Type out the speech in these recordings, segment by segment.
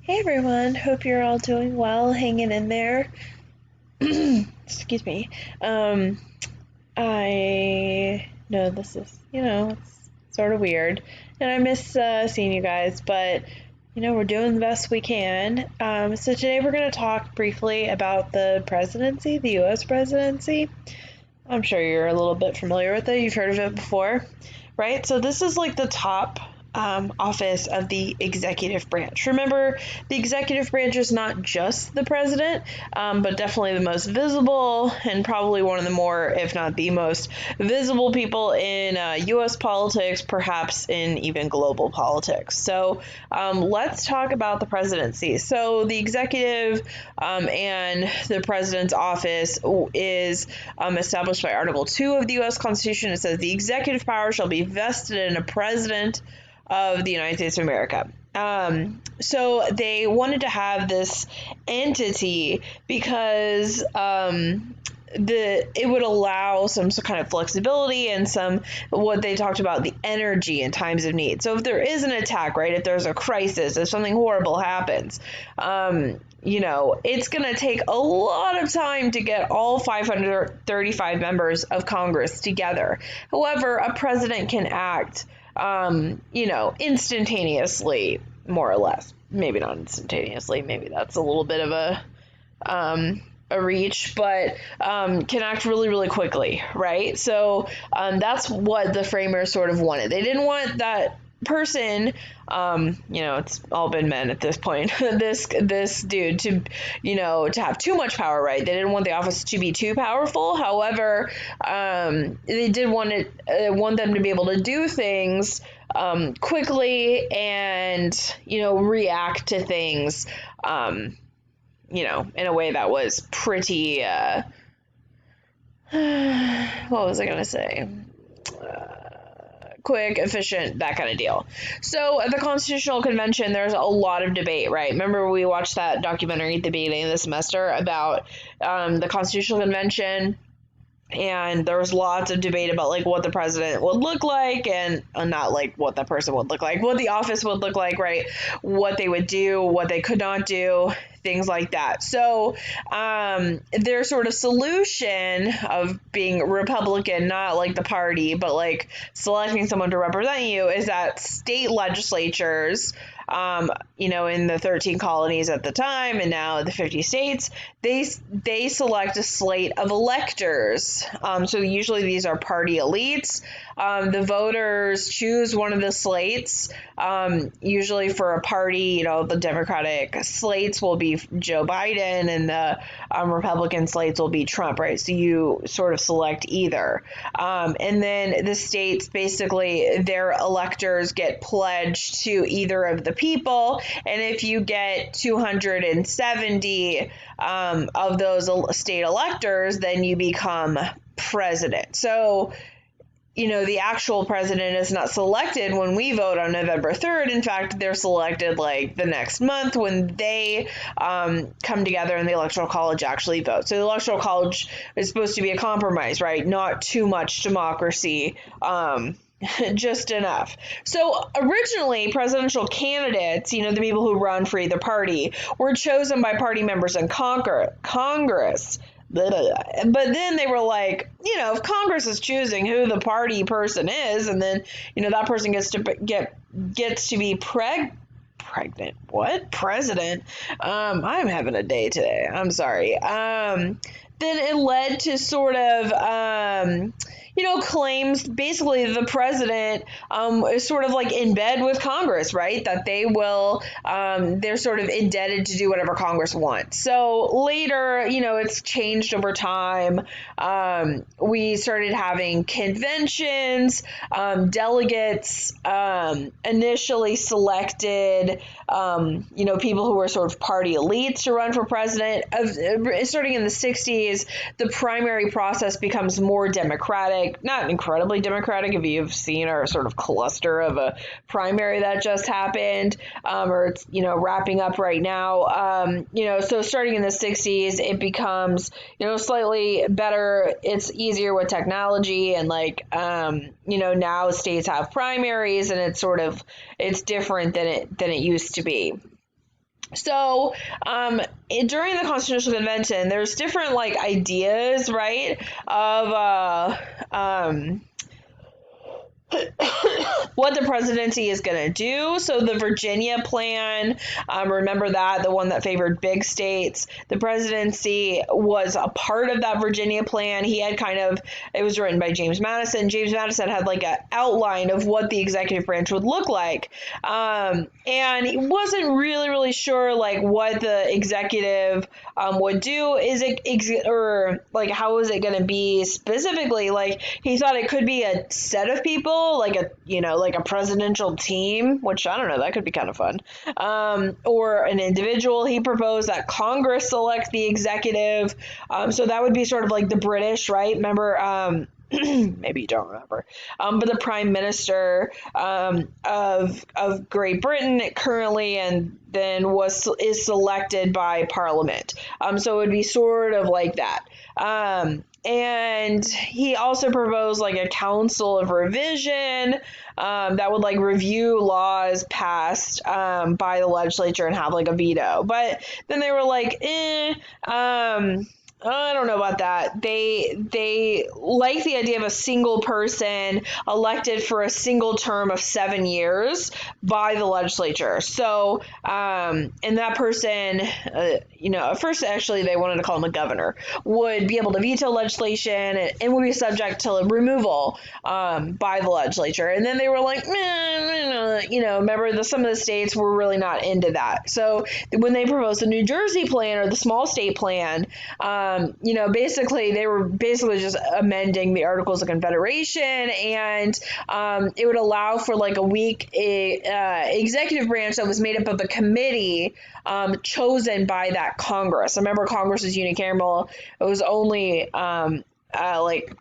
Hey everyone, hope you're all doing well, hanging in there. Excuse me. Um, I know this is, it's sort of weird, and I miss seeing you guys, but we're doing the best we can. So today we're going to talk briefly about the presidency, the U.S. presidency. I'm sure you're a little bit familiar with it. You've heard of it before, right? So this is like the top office of the executive branch. Remember, the executive branch is not just the president, but definitely the most visible and probably one of the more, if not the most visible people in U.S. politics, perhaps in even global politics. So let's talk about the presidency. So the executive and the president's office is established by Article 2 of the U.S. Constitution. It says the executive power shall be vested in a president of the United States of America. So they wanted to have this entity because it would allow some kind of flexibility and some what they talked about, the energy in times of need. So if there is an attack, right, if there's a crisis, if something horrible happens, it's going to take a lot of time to get all 535 members of Congress together. However, a president can act instantaneously, more or less. Maybe not instantaneously. Maybe that's a little bit of a reach, but can act really, really quickly, right? So that's what the framers sort of wanted. They didn't want that person, it's all been men at this point, this dude to, to have too much power, right? They didn't want the office to be too powerful. However, they did want them to be able to do things quickly and, react to things, in a way that was pretty, what was I going to say? Quick, efficient, that kind of deal. So at the Constitutional Convention, there's a lot of debate, right? Remember we watched that documentary at the beginning of the semester about the Constitutional Convention, and there was lots of debate about like what the president would look like and not like what that person would look like, what the office would look like, right? What they would do, what they could not do, things like that. So their sort of solution of being Republican, not like the party, but like selecting someone to represent you, is that state legislatures, in the 13 colonies at the time and now the 50 states, they select a slate of electors. So usually these are party elites. The voters choose one of the slates, usually for a party. The Democratic slates will be Joe Biden and the Republican slates will be Trump, right? So you sort of select either. And then the states, basically, their electors get pledged to either of the people. And if you get 270 of those state electors, then you become president. So, the actual president is not selected when we vote on November 3rd. In fact, they're selected like the next month when they come together and the Electoral College actually votes. So the Electoral College is supposed to be a compromise, right? Not too much democracy, just enough. So originally, presidential candidates, the people who run for either party, were chosen by party members in Congress. But then they were like, if Congress is choosing who the party person is, and then, that person gets to be pregnant. What? President? I'm having a day today. I'm sorry. Then it led to sort of, claims basically the president is sort of like in bed with Congress, right? That they're sort of indebted to do whatever Congress wants. So later, it's changed over time. We started having conventions, delegates initially selected, people who were sort of party elites to run for president. Starting in the 60s, the primary process becomes more democratic, not incredibly democratic if you've seen our sort of cluster of a primary that just happened, or it's, wrapping up right now. So starting in the 60s, it becomes, slightly better. It's easier with technology and now states have primaries and it's different than it used to be. So, during the Constitutional Convention, there's different like ideas, right, of what the presidency is going to do. So the Virginia plan, remember that, the one that favored big states. The presidency was a part of that Virginia plan. He had it was written by James Madison. James Madison had like an outline of what the executive branch would look like. And he wasn't really sure like what the executive would do. Or like how is it going to be specifically? Like he thought it could be a set of people, like a presidential team, which I don't know, that could be kind of fun. Or an individual. He proposed that Congress select the executive. So that would be sort of like the British, right? Remember, maybe you don't remember, but the prime minister of Great Britain currently, and then is selected by Parliament. So it would be sort of like that. And he also proposed like a council of revision that would like review laws passed by the legislature and have like a veto. But then they were like, I don't know about that. They like the idea of a single person elected for a single term of 7 years by the legislature. So, and that person, at first actually they wanted to call him a governor, would be able to veto legislation and would be subject to removal by the legislature. And then they were like, remember some of the states were really not into that. So when they proposed the New Jersey plan or the small state plan, basically they were just amending the Articles of Confederation, and it would allow for like a weak executive branch that was made up of a committee chosen by that Congress. Remember, Congress is unicameral. It was only like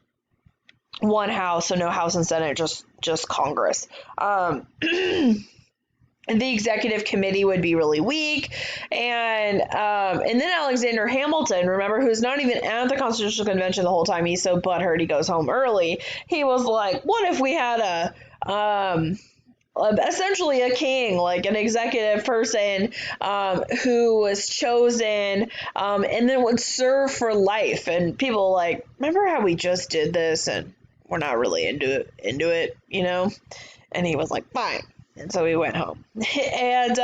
one house, so no House and Senate, just Congress. The executive committee would be really weak, and then Alexander Hamilton, remember, who's not even at the Constitutional Convention the whole time. He's so butthurt he goes home early. He was like, what if we had essentially a king, like an executive person who was chosen and then would serve for life? And people like, remember how we just did this and we're not really into it, And he was like, fine. And so he went home. And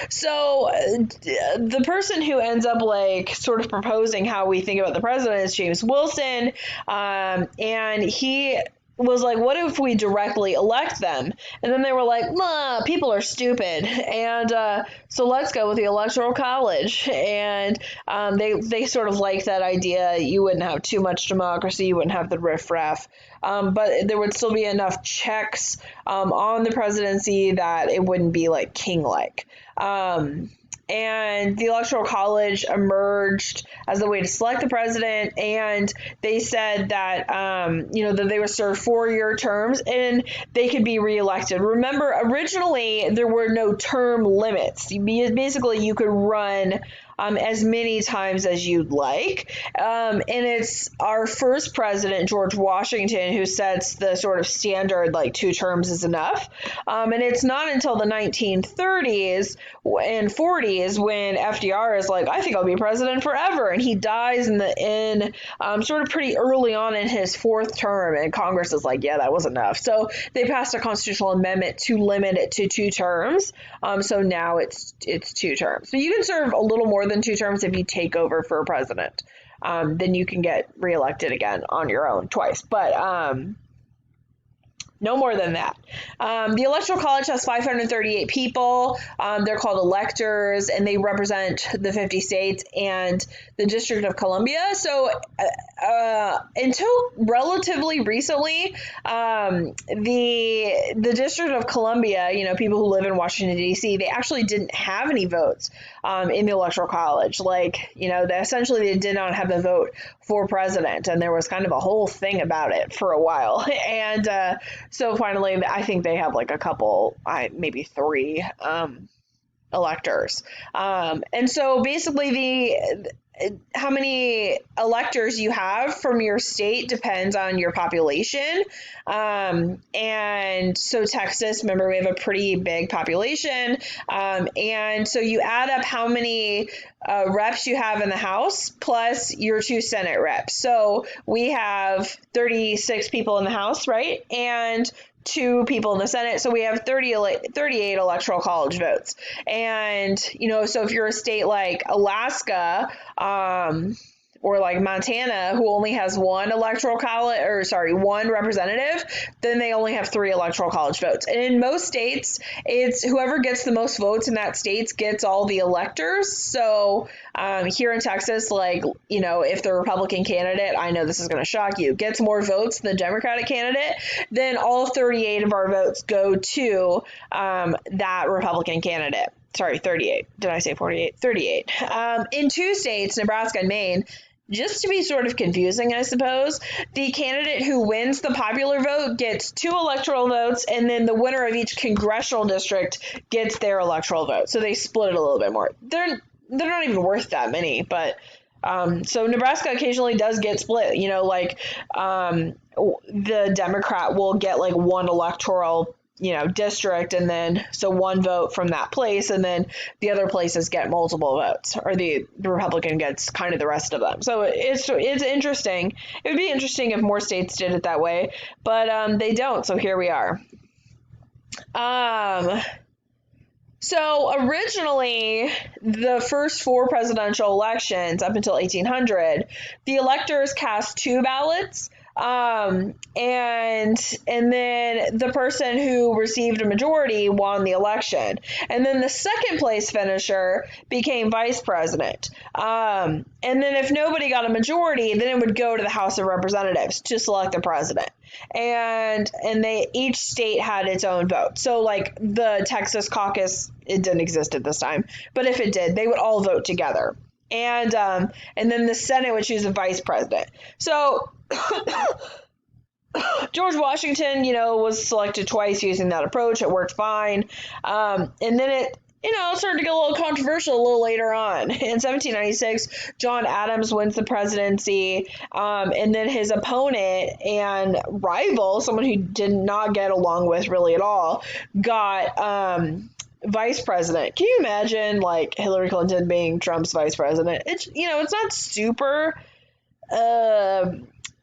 so the person who ends up like sort of proposing how we think about the president is James Wilson. And he was like, what if we directly elect them? And then they were like, people are stupid. And so let's go with the Electoral College. And they sort of liked that idea. You wouldn't have too much democracy. You wouldn't have the riffraff. But there would still be enough checks on the presidency that it wouldn't be like king-like. And the Electoral College emerged as the way to select the president, and they said that that they would serve 4-year terms and they could be reelected. Remember, originally there were no term limits. Basically, you could run as many times as you'd like. And it's our first president, George Washington, who sets the sort of standard, like 2 terms is enough. And it's not until the 1930s and 40s when FDR is like, I think I'll be president forever. And he dies in sort of pretty early on in his 4th term. And Congress is like, yeah, that was enough. So they passed a constitutional amendment to limit it to 2 terms. So now it's 2 terms. So you can serve a little more than 2 terms if you take over for a president. Then you can get reelected again on your own twice. But no more than that. The Electoral College has 538 people. They're called electors, and they represent the 50 states and the District of Columbia. So until relatively recently, the District of Columbia, people who live in Washington, D.C., they actually didn't have any votes in the Electoral College. Essentially they did not have the vote for president, and there was kind of a whole thing about it for a while. And so finally, I think they have like a couple, maybe 3 electors. And so basically how many electors you have from your state depends on your population. And so Texas, remember, we have a pretty big population. And so you add up how many reps you have in the House plus your 2 Senate reps. So we have 36 people in the House, right? And 2 people in the Senate. So we have 38 electoral college votes. And, so if you're a state like Alaska, or like Montana, who only has one one representative, then they only have 3 electoral college votes. And in most states, it's whoever gets the most votes in that state gets all the electors. So here in Texas, if the Republican candidate, I know this is going to shock you, gets more votes than the Democratic candidate, then all 38 of our votes go to that Republican candidate. Sorry, 38. Did I say 48? 38. In 2 states, Nebraska and Maine, just to be sort of confusing, I suppose, the candidate who wins the popular vote gets 2 electoral votes, and then the winner of each congressional district gets their electoral vote. So they split it a little bit more. They're not even worth that many, but so Nebraska occasionally does get split. The Democrat will get 1 electoral district, and then so 1 vote from that place, and then the other places get multiple votes, or the Republican gets kind of the rest of them. So it's interesting. It would be interesting if more states did it that way, but they don't. So here we are. So originally, the first 4 presidential elections up until 1800, the electors cast 2 ballots. And then the person who received a majority won the election. And then the second place finisher became vice president. And then if nobody got a majority, then it would go to the House of Representatives to select the president. And each state had its own vote. So the Texas caucus, it didn't exist at this time, but if it did, they would all vote together. And then the Senate would choose a vice president. So George Washington, was selected twice using that approach. It worked fine. And then it started to get a little controversial a little later on. In 1796, John Adams wins the presidency. And then his opponent and rival, someone who did not get along with really at all, got vice president. Can you imagine Hillary Clinton being Trump's vice president? It's not super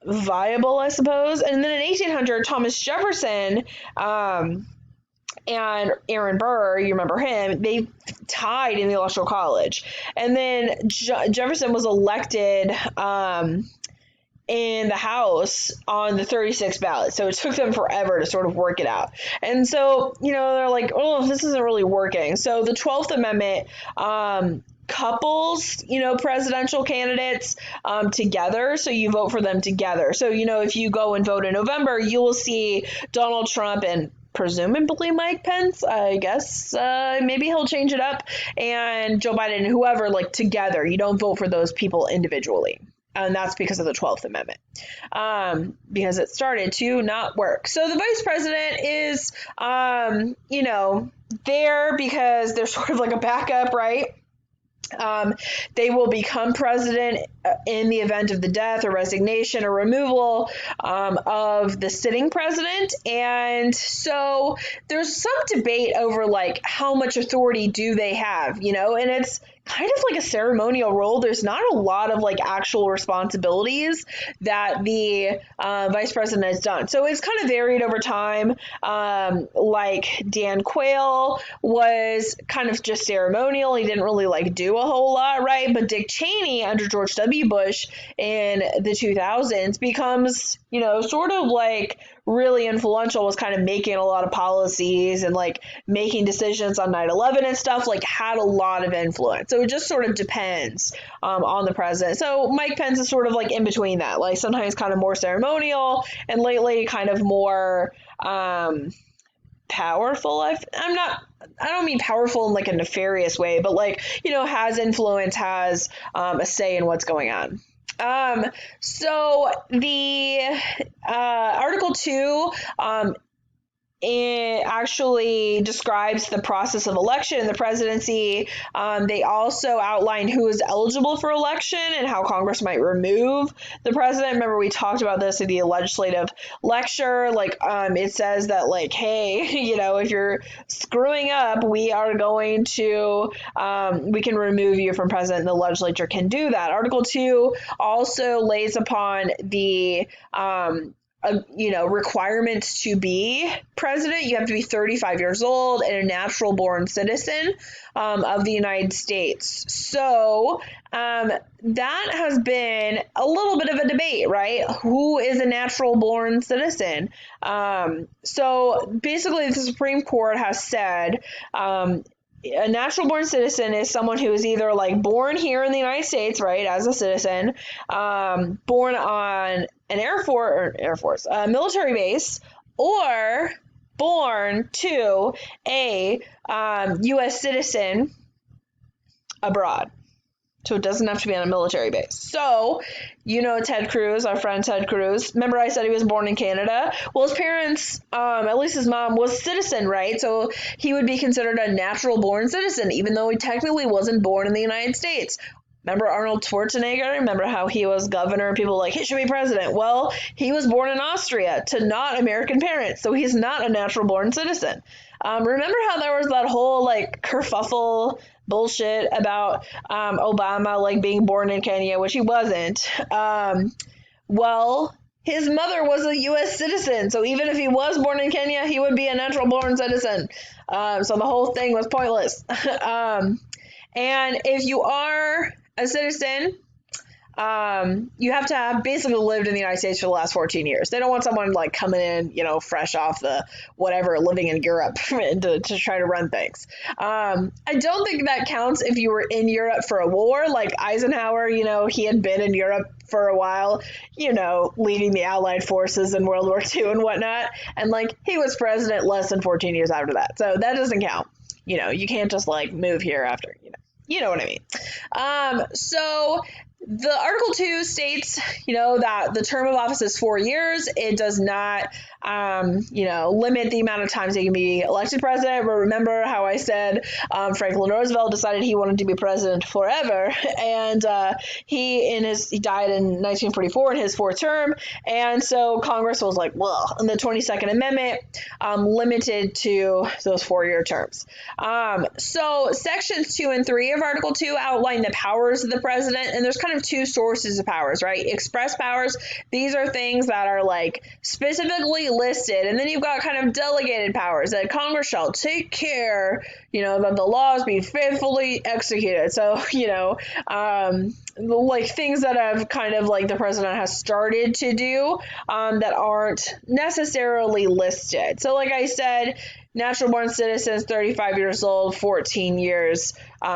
viable, I suppose. And then in 1800, Thomas Jefferson and Aaron Burr, you remember him, they tied in the Electoral College. And then Jefferson was elected in the House on the 36th ballot. So it took them forever to sort of work it out. And so, they're like, oh, this isn't really working. So the 12th Amendment couples, presidential candidates together. So you vote for them together. So, if you go and vote in November, you will see Donald Trump and presumably Mike Pence, I guess, maybe he'll change it up, and Joe Biden and whoever, together. You don't vote for those people individually. And that's because of the 12th Amendment, because it started to not work. So the vice president is, there because they're sort of like a backup, right? They will become president in the event of the death or resignation or removal of the sitting president. And so there's some debate over how much authority do they have, and it's kind of like a ceremonial role. There's not a lot of actual responsibilities that the vice president has done. So it's kind of varied over time. Dan Quayle was kind of just ceremonial. He didn't really do a whole lot, right? But Dick Cheney under George W. Bush in the 2000s becomes, sort of really influential, was kind of making a lot of policies and making decisions on 9/11 and stuff, had a lot of influence. So it just sort of depends on the president. So Mike Pence is sort of in between that, sometimes kind of more ceremonial and lately kind of more powerful. I don't mean powerful in a nefarious way, but has influence, has a say in what's going on. So the Article 2 it actually describes the process of election and the presidency. They also outline who is eligible for election and how Congress might remove the president. Remember, we talked about this in the legislative lecture. Like, it says that, like, hey, if you're screwing up, we are going to, we can remove you from president, and the legislature can do that. Article 2 also lays upon the requirements to be president. You have to be 35 years old and a natural born citizen of the United States. So that has been a little bit of a debate, right? Who is a natural born citizen? So basically, the Supreme Court has said a natural born citizen is someone who is either like born here in the United States, right, as a citizen, born on an military base, or born to a U.S. citizen abroad. So it doesn't have to be on a military base. So, Ted Cruz, our friend Ted Cruz, remember I said he was born in Canada? Well, his parents, at least his mom, was a citizen, right? So he would be considered a natural born citizen, even though he technically wasn't born in the United States. Remember Arnold Schwarzenegger? Remember how he was governor and people were like, he should be president? Well, he was born in Austria to not American parents, so he's not a natural born citizen. Remember how there was that whole kerfuffle bullshit about Obama being born in Kenya, which he wasn't. Well, his mother was a U.S. citizen, so even if he was born in Kenya, he would be a natural born citizen. So the whole thing was pointless. And if you are a citizen, you have to have basically lived in the United States for the last 14 years. They don't want someone coming in, fresh off the whatever, living in Europe to try to run things. I don't think that counts if you were in Europe for a war, like Eisenhower. He had been in Europe for a while, leading the Allied forces in World War II and whatnot. And he was president less than 14 years after that. So that doesn't count. You can't just move here after, you know what I mean? So the Article 2 states, that the term of office is 4 years. It does not, limit the amount of times they can be elected president. But remember how I said Franklin Roosevelt decided he wanted to be president forever, and he died in 1944 in his fourth term, and so Congress was like, well, and the 22nd Amendment limited to those 4-year terms. So sections 2 and 3 of Article 2 outline the powers of the president, and there's kind of two sources of powers, right? Express powers, these are things that are specifically listed, and then you've got kind of delegated powers that Congress shall take care, that the laws be faithfully executed. So, things that have kind of the president has started to do that aren't necessarily listed. So like I said, natural born citizens, 35 years old, 14 years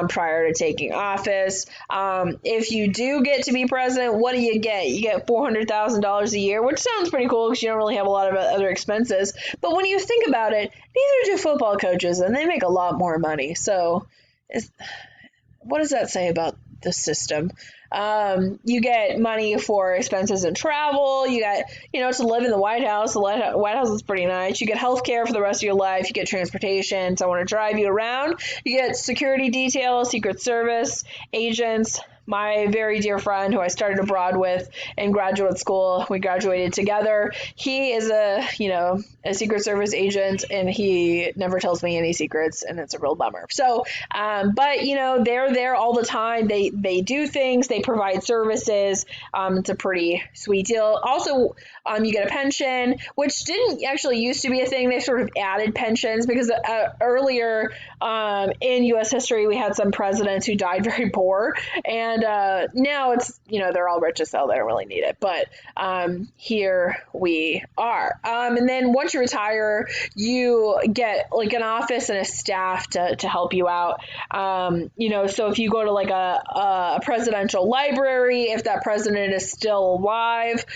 prior to taking office. If you do get to be president, what do you get? You get $400,000 a year, which sounds pretty cool because you don't really have a lot of other expenses. But when you think about it, neither do football coaches, and they make a lot more money. So what does that say about the system? You get money for expenses and travel. You get, to live in the White House. The White House is pretty nice. You get health care for the rest of your life. You get transportation, someone to drive you around. You get security details, Secret Service agents. My very dear friend who I started abroad with in graduate school, we graduated together. He is a Secret Service agent, and he never tells me any secrets, and it's a real bummer. So, but they're there all the time. They do things, they provide services. It's a pretty sweet deal. Also, you get a pension, which didn't actually used to be a thing. They sort of added pensions because earlier in U.S. history, we had some presidents who died very poor, and now it's, they're all rich as hell. They don't really need it. But here we are. And then once you retire, you get an office and a staff to help you out. So if you go to a presidential library, if that president is still alive,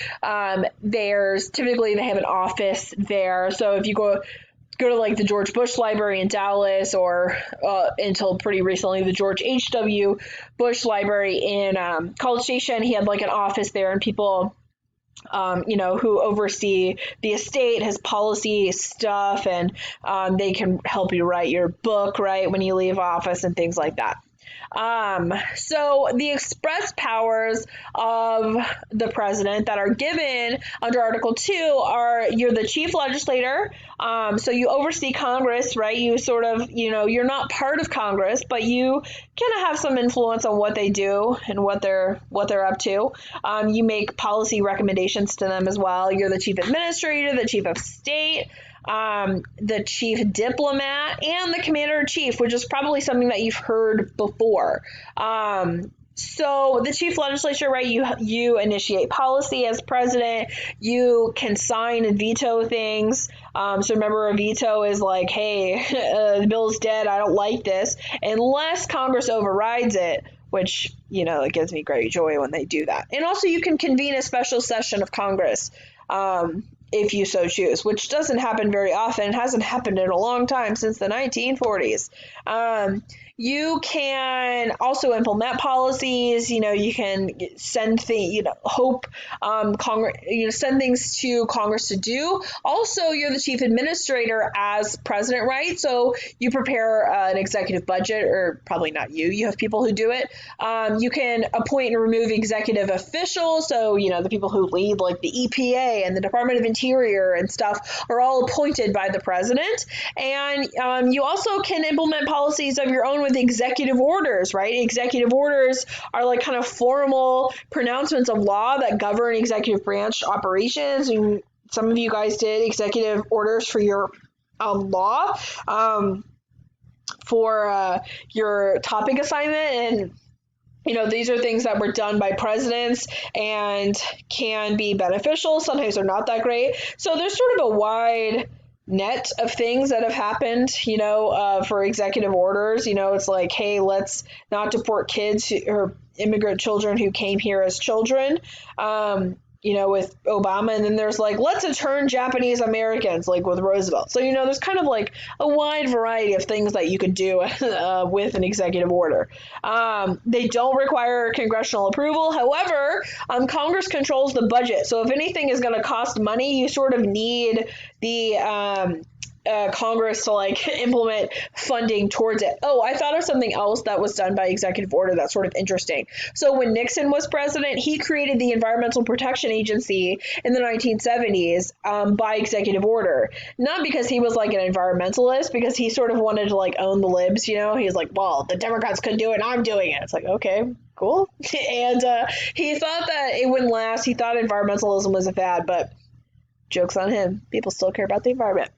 there's typically they have an office there. So if you go to the George Bush Library in Dallas, or until pretty recently the George H.W. Bush Library in College Station, he had an office there, and people who oversee the estate, his policy stuff, and they can help you write your book, right, when you leave office and things like that. So the express powers of the president that are given under Article 2 are you're the chief legislator. So you oversee Congress, right? You sort of, you're not part of Congress, but you kind of have some influence on what they do and what they're up to. You make policy recommendations to them as well. You're the chief administrator, the chief of state, the chief diplomat, and the commander-in-chief, which is probably something that you've heard before. So the chief legislature, right, you initiate policy as president. You can sign and veto things. So remember, a veto is like, hey, the bill's dead, I don't like this, unless Congress overrides it, which, it gives me great joy when they do that. And also you can convene a special session of Congress, if you so choose, which doesn't happen very often. It hasn't happened in a long time, since the 1940s. You can also implement policies. You can send things, send things to Congress to do. Also, you're the chief administrator as president, right? So you prepare an executive budget, or probably not you. You have people who do it. You can appoint and remove executive officials. So, the people who lead like the EPA and the Department of Interior and stuff are all appointed by the president. And you also can implement policies of your own with executive orders, right? Executive orders are like kind of formal pronouncements of law that govern executive branch operations. And some of you guys did executive orders for your law, for your topic assignment. And these are things that were done by presidents and can be beneficial. Sometimes they're not that great. So there's sort of a wide net of things that have happened, for executive orders. It's like, hey, let's not deport kids or immigrant children who came here as children, with Obama. And then there's like, let's intern Japanese Americans, like with Roosevelt. So, there's kind of like a wide variety of things that you could do with an executive order. They don't require congressional approval. However, Congress controls the budget. So if anything is going to cost money, you sort of need the Congress to like implement funding towards it. Oh, I thought of something else that was done by executive order that's sort of interesting. So when Nixon was president, he created the Environmental Protection Agency in the 1970s by executive order. Not because he was like an environmentalist, because he sort of wanted to like own the libs, He's like, well, the Democrats couldn't do it, I'm doing it. It's like, okay, cool. And he thought that it wouldn't last. He thought environmentalism was a fad, but joke's on him. People still care about the environment.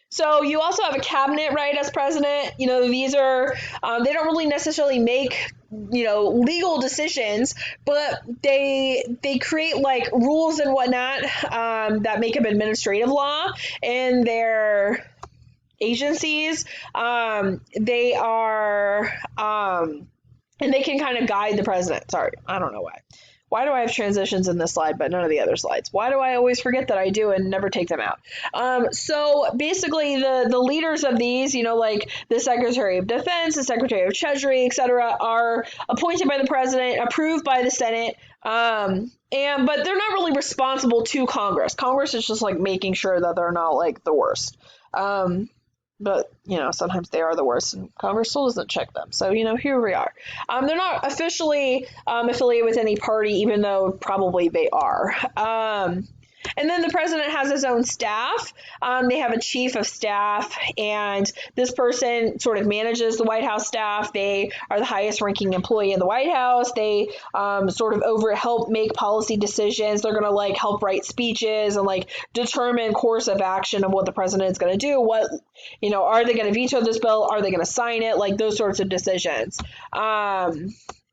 So you also have a cabinet, right, as president. These are, they don't really necessarily make, legal decisions, but they create like rules and whatnot, that make up administrative law in their agencies. They are, and they can kind of guide the president. Sorry, I don't know why. Why do I have transitions in this slide, but none of the other slides? Why do I always forget that I do and never take them out? So basically the leaders of these, like the Secretary of Defense, the Secretary of Treasury, etc., are appointed by the president, approved by the Senate, but they're not really responsible to Congress. Congress is just like making sure that they're not like the worst. But, sometimes they are the worst, and Congress still doesn't check them. So, here we are. They're not officially affiliated with any party, even though probably they are. And then the president has his own staff. They have a chief of staff, and this person sort of manages the White House staff. They are the highest ranking employee in the White House. They sort of help make policy decisions. They're going to like help write speeches and like determine course of action of what the president is going to do. What, are they going to veto this bill? Are they going to sign it? Like those sorts of decisions.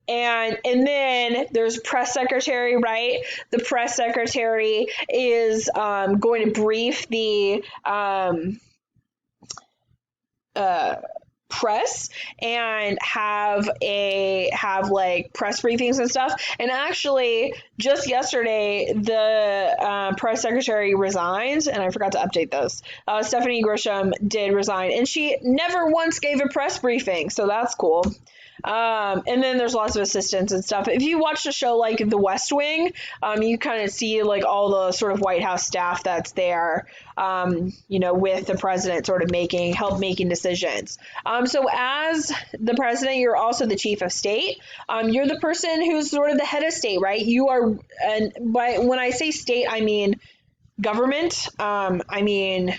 And then there's press secretary, right? The press secretary is going to brief the press and have like press briefings and stuff. And actually, just yesterday, the press secretary resigned, and I forgot to update those. Stephanie Grisham did resign, and she never once gave a press briefing, so that's cool. And then there's lots of assistants and stuff. If you watch a show like The West Wing, you kind of see like all the sort of White House staff that's there, with the president sort of help making decisions. So as the president, you're also the chief of state. You're the person who's sort of the head of state, right? You are, and when I say state, I mean government. I mean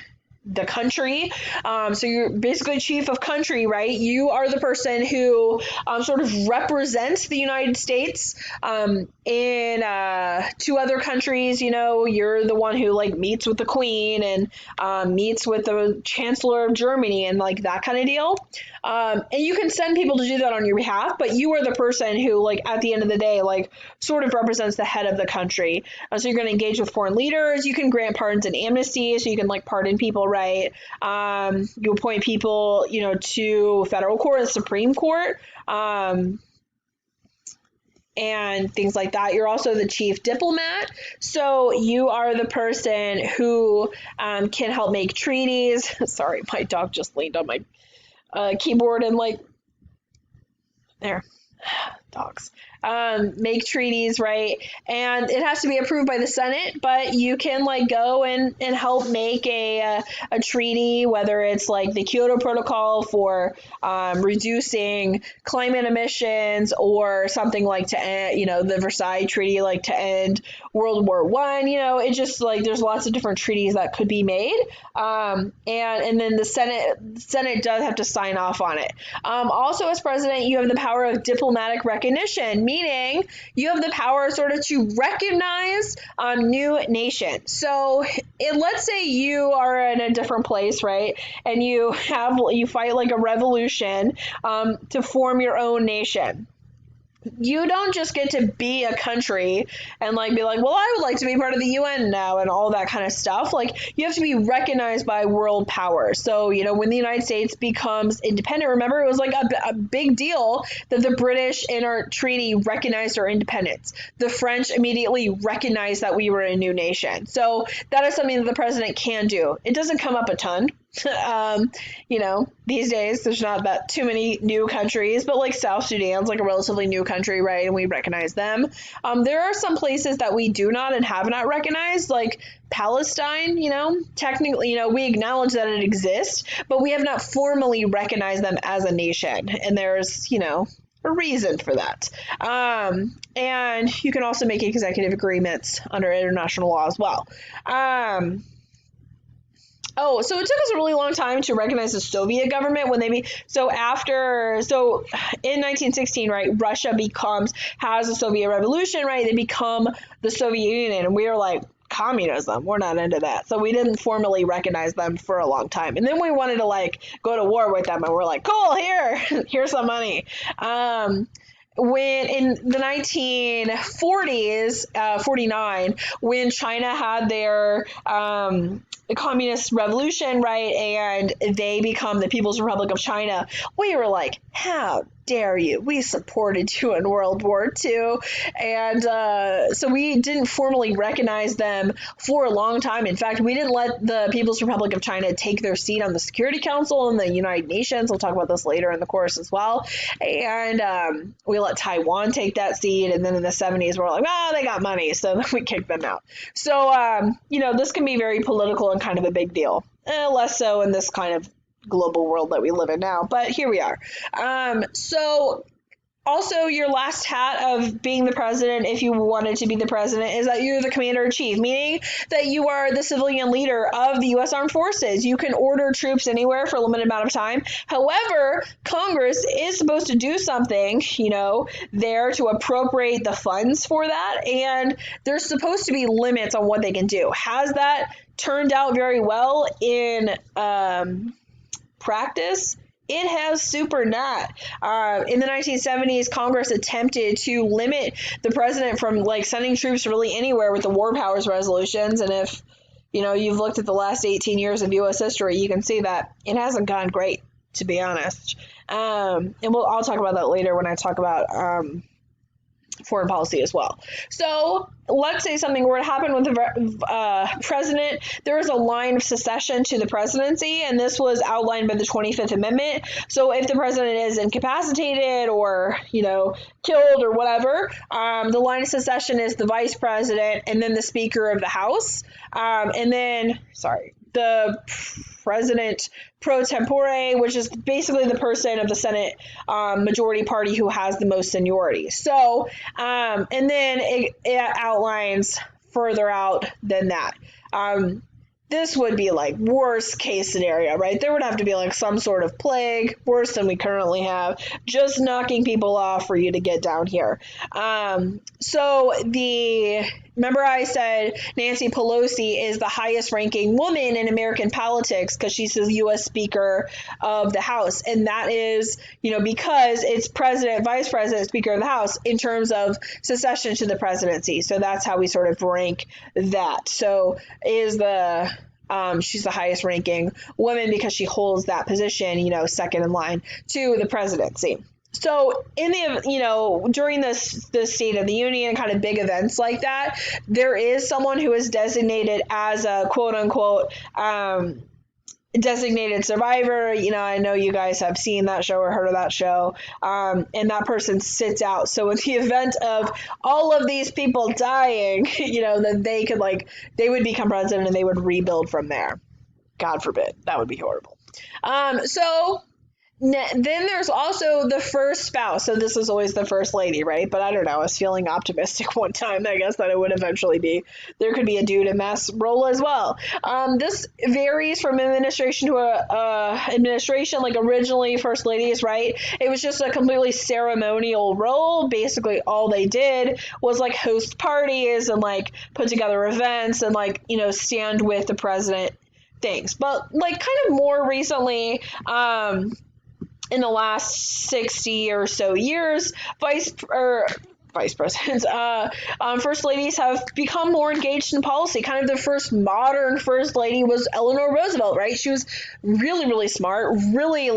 the country. So you're basically chief of country, right? You are the person who sort of represents the United States in to other countries. You're the one who like meets with the Queen and meets with the Chancellor of Germany and like that kind of deal. And you can send people to do that on your behalf, but you are the person who, like, at the end of the day, like, sort of represents the head of the country. So you're going to engage with foreign leaders. You can grant pardons and amnesty, so you can, like, pardon people, right? You appoint people, to federal court and Supreme Court. And things like that. You're also the chief diplomat. So you are the person who can help make treaties. Sorry, my dog just leaned on my keyboard and like there dogs make treaties, right? And it has to be approved by the Senate, but you can like go and help make a treaty, whether it's like the Kyoto Protocol for reducing climate emissions, or something like to end, the Versailles Treaty, like to end World War One. It just like there's lots of different treaties that could be made, and then the Senate does have to sign off on it. Also, as president, you have the power of diplomatic recognition, meaning you have the power sort of to recognize new nations. So let's say you are in a different place, right? And you fight like a revolution to form your own nation. You don't just get to be a country and like be like, well, I would like to be part of the UN now and all that kind of stuff. Like, you have to be recognized by world powers. So, when the United States becomes independent, remember, it was like a big deal that the British in our treaty recognized our independence. The French immediately recognized that we were a new nation. So that is something that the president can do. It doesn't come up a ton. These days there's not that too many new countries, but like South Sudan's like a relatively new country, right? And we recognize them. There are some places that we do not and have not recognized, like Palestine. Technically, we acknowledge that it exists, but we have not formally recognized them as a nation. And there's, a reason for that. And you can also make executive agreements under international law as well. Oh, so it took us a really long time to recognize the Soviet government when in 1916, right, Russia has a Soviet revolution, right? They become the Soviet Union, and we were like, communism, we're not into that. So we didn't formally recognize them for a long time. And then we wanted to like go to war with them, and we're like, cool, here's some money. When in the 1940s, 49, when China had their communist revolution, right, and they become the People's Republic of China, we were like, how dare you? We supported you in World War II. And so we didn't formally recognize them for a long time. In fact, we didn't let the People's Republic of China take their seat on the Security Council and the United Nations. We'll talk about this later in the course as well. And we let Taiwan take that seat. And then in the 70s, we're like, they got money. So we kicked them out. So, this can be very political and kind of a big deal. Less so in this kind of global world that we live in now, but here we are. So also, your last hat of being the president, if you wanted to be the president, is that you're the commander-in-chief, meaning that you are the civilian leader of the U.S. Armed Forces. You can order troops anywhere for a limited amount of time. However, Congress is supposed to do something, there to appropriate the funds for that, and there's supposed to be limits on what they can do. Has that turned out very well in practice? It has super not. In the 1970s, Congress attempted to limit the president from like sending troops really anywhere with the War Powers resolutions. And if, you've looked at the last 18 years of U.S. history, you can see that it hasn't gone great, to be honest. And I'll talk about that later when I talk about foreign policy as well. So let's say something were to happen with the president. There was a line of secession to the presidency, and this was outlined by the 25th Amendment. So if the president is incapacitated or, killed or whatever, the line of secession is the vice president and then the Speaker of the House. The president pro tempore, which is basically the person of the Senate majority party who has the most seniority. So, and then it outlines further out than that. This would be like worst case scenario, right? There would have to be like some sort of plague, worse than we currently have, just knocking people off for you to get down here. Remember I said Nancy Pelosi is the highest ranking woman in American politics because she's the U.S. Speaker of the House. And that is, because it's president, vice president, Speaker of the House in terms of succession to the presidency. So that's how we sort of rank that. So she's the highest ranking woman because she holds that position, second in line to the presidency. So during this State of the Union kind of big events like that, there is someone who is designated as a quote unquote designated survivor. I know you guys have seen that show or heard of that show. And that person sits out. So in the event of all of these people dying, then they would become president and they would rebuild from there. God forbid. That would be horrible. Then there's also the first spouse. So this is always the first lady, right? But I don't know. I was feeling optimistic one time, I guess, that it would eventually be. There could be a dude in mass role as well. This varies from administration to administration. Like originally, first ladies, right? It was just a completely ceremonial role. Basically, all they did was like host parties and like put together events and stand with the president things. But kind of more recently, in the last 60 or so years, vice presidents, first ladies have become more engaged in policy. Kind of the first modern first lady was Eleanor Roosevelt, right? She was really, really smart, really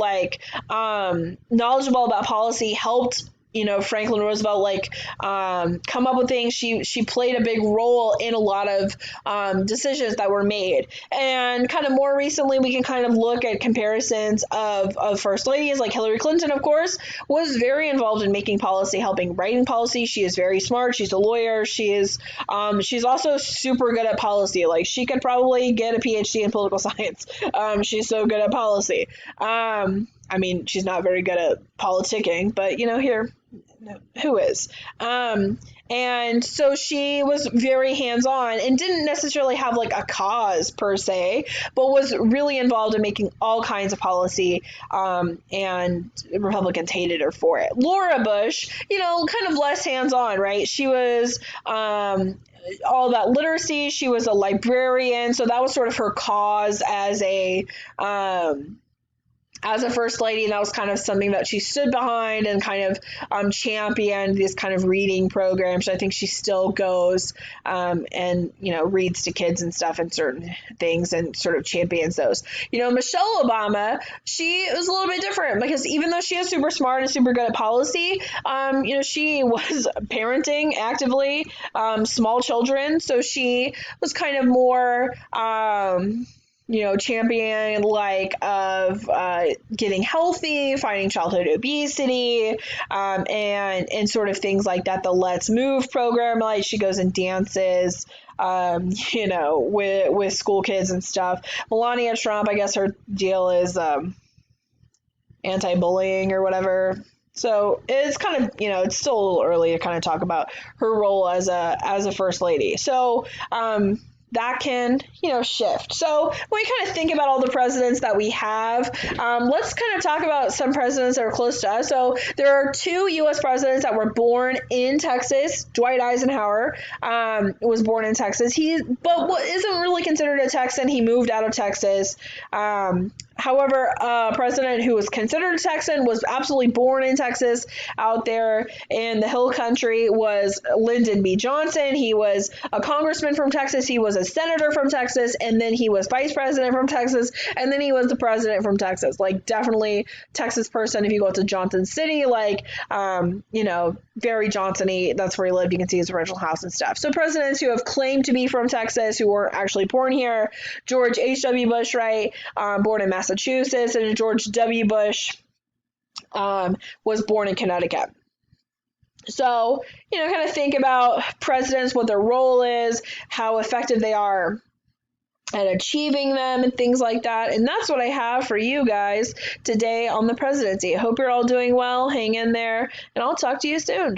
knowledgeable about policy, helped Franklin Roosevelt come up with things. She played a big role in a lot of decisions that were made. And kind of more recently, we can kind of look at comparisons of first ladies. Like Hillary Clinton, of course, was very involved in making policy, helping writing policy. She is very smart. She's a lawyer. She's also super good at policy. Like she could probably get a PhD in political science. She's so good at policy. She's not very good at politicking, but who is? And so she was very hands-on and didn't necessarily have a cause per se, but was really involved in making all kinds of policy, and Republicans hated her for it. Laura Bush, kind of less hands-on, right? She was all about literacy. She was a librarian, so that was sort of her cause as a first lady, and that was kind of something that she stood behind and kind of championed this kind of reading programs. I think she still goes and reads to kids and stuff and certain things and sort of champions those. Michelle Obama, she was a little bit different because even though she is super smart and super good at policy, she was parenting actively small children, so she was kind of more champion of getting healthy, fighting childhood obesity, and sort of things like that. The Let's Move program, she goes and dances, with school kids and stuff. Melania Trump, I guess her deal is anti-bullying or whatever. So it's kind of, it's still a little early to kind of talk about her role as a first lady. So, that can, shift. So when we kind of think about all the presidents that we have, let's kind of talk about some presidents that are close to us. So there are 2 U.S. presidents that were born in Texas. Dwight Eisenhower was born in Texas. But what isn't really considered a Texan. He moved out of Texas However, a president who was considered a Texan, was absolutely born in Texas, out there in the hill country, was Lyndon B. Johnson. He was a congressman from Texas. He was a senator from Texas. And then he was vice president from Texas. And then he was the president from Texas. Like, definitely Texas person. If you go to Johnson City, like, very Johnson-y. That's where he lived. You can see his original house and stuff. So presidents who have claimed to be from Texas, who weren't actually born here: George H.W. Bush, right? Born in Massachusetts, and George W. Bush was born in Connecticut. So, kind of think about presidents, what their role is, how effective they are at achieving them, and things like that. And that's what I have for you guys today on the presidency. I hope you're all doing well. Hang in there, and I'll talk to you soon.